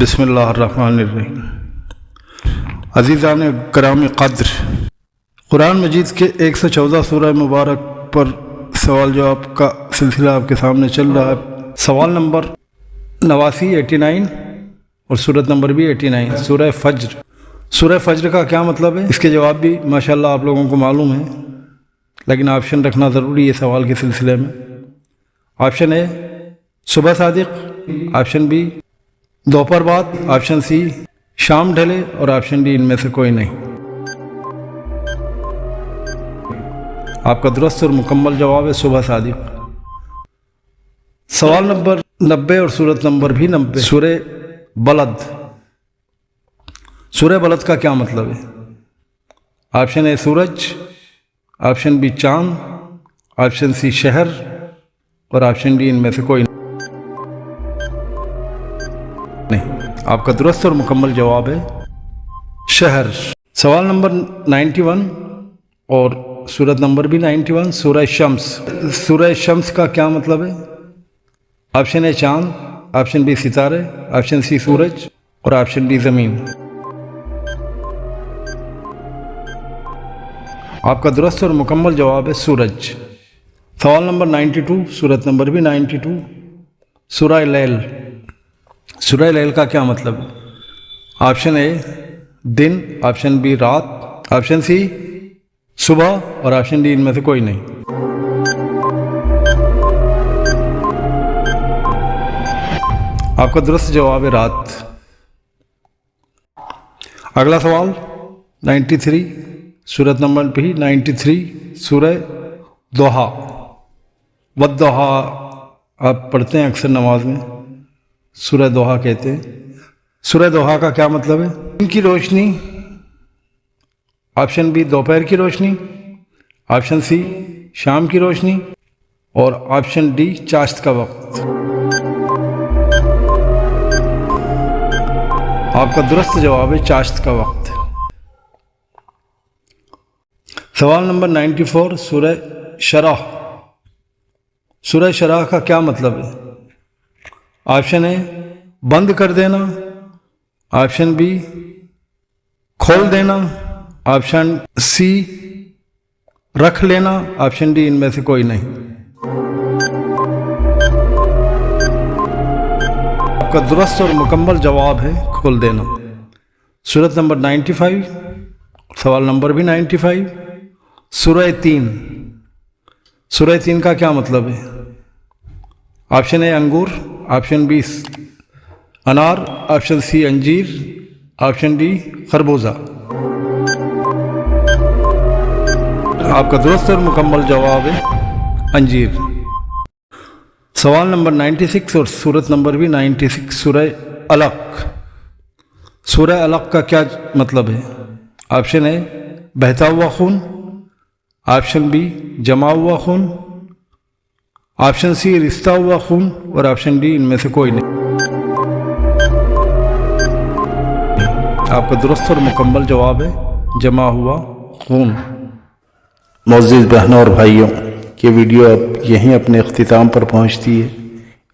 بسم اللہ الرحمن الرحیم۔ عزیزان کرام قدر، قرآن مجید کے 114 سورہ مبارک پر سوال جواب کا سلسلہ آپ کے سامنے چل رہا ہے۔ سوال نمبر 89 اور سورت نمبر بھی 89، سورہ فجر۔ سورہ فجر کا کیا مطلب ہے؟ اس کے جواب بھی ماشاءاللہ آپ لوگوں کو معلوم ہے، لیکن آپشن رکھنا ضروری ہے سوال کے سلسلے میں۔ آپشن اے صبح صادق، آپشن بی دوپہر بعد، آپشن سی شام ڈھلے، اور آپشن ڈی ان میں سے کوئی نہیں۔ آپ کا درست اور مکمل جواب ہے صبح صادق۔ سوال نمبر 90 اور سورت نمبر بھی 90، سورہ بلد۔ سورہ بلد کا کیا مطلب ہے؟ آپشن اے سورج، آپشن بی چاند، آپشن سی شہر، اور آپشن ڈی ان میں سے کوئی نہیں۔ آپ کا درست اور مکمل جواب ہے شہر۔ سوال نمبر 91 اور سورت نمبر بھی 91، سورہ شمس۔ سورہ شمس کا کیا مطلب ہے؟ آپشن اے چاند، آپشن بی ستارے، آپشن سی سورج، اور آپشن ڈی زمین۔ آپ کا درست اور مکمل جواب ہے سورج۔ سوال نمبر 92، سورت نمبر بھی 92، سورہ لیل۔ سورہ لیل کا کیا مطلب ہے؟ آپشن اے دن، آپشن بی رات، آپشن سی صبح، اور آپشن ڈی ان میں سے کوئی نہیں۔ آپ کا درست جواب ہے رات۔ اگلا سوال 93، سورت نمبر بھی 93، سورہ دوحہ۔ والضحیٰ آپ پڑھتے ہیں اکثر نماز میں، سورہ دوحہ کہتے ہیں۔ سورہ دوحہ کا کیا مطلب ہے؟ دن کی روشنی، آپشن بی دوپہر کی روشنی، آپشن سی شام کی روشنی، اور آپشن ڈی چاشت کا وقت۔ آپ کا درست جواب ہے چاشت کا وقت۔ سوال نمبر 94، سورہ شرح۔ سورہ شرح کا کیا مطلب ہے؟ آپشن اے بند کر دینا، آپشن بی کھول دینا، آپشن سی رکھ لینا، آپشن ڈی ان میں سے کوئی نہیں۔ آپ کا درست اور مکمل جواب ہے کھول دینا۔ سورت نمبر 95، سوال نمبر بھی 95، سورہ 3۔ سورہ 3 کا کیا مطلب ہے؟ آپشن اے انگور، آپشن بی انار، آپشن سی انجیر، آپشن ڈی خربوزہ۔ آپ کا درست اور مکمل جواب ہے انجیر۔ سوال نمبر 96 اور سورت نمبر بھی 96، سورہ علق۔ سورہ علق کا کیا مطلب ہے؟ آپشن اے بہتا ہوا خون، آپشن بی جمع ہوا خون، آپشن سی رشتہ ہوا خون، اور آپشن ڈی ان میں سے کوئی نہیں۔ آپ کا درست اور مکمل جواب ہے جمع ہوا خون۔ معزز بہنوں اور بھائیوں، یہ ویڈیو اب یہیں اپنے اختتام پر پہنچتی ہے۔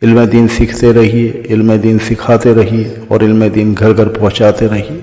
علم دین سیکھتے رہیے، علم دین سکھاتے رہیے، اور علم دین گھر گھر پہنچاتے رہیے۔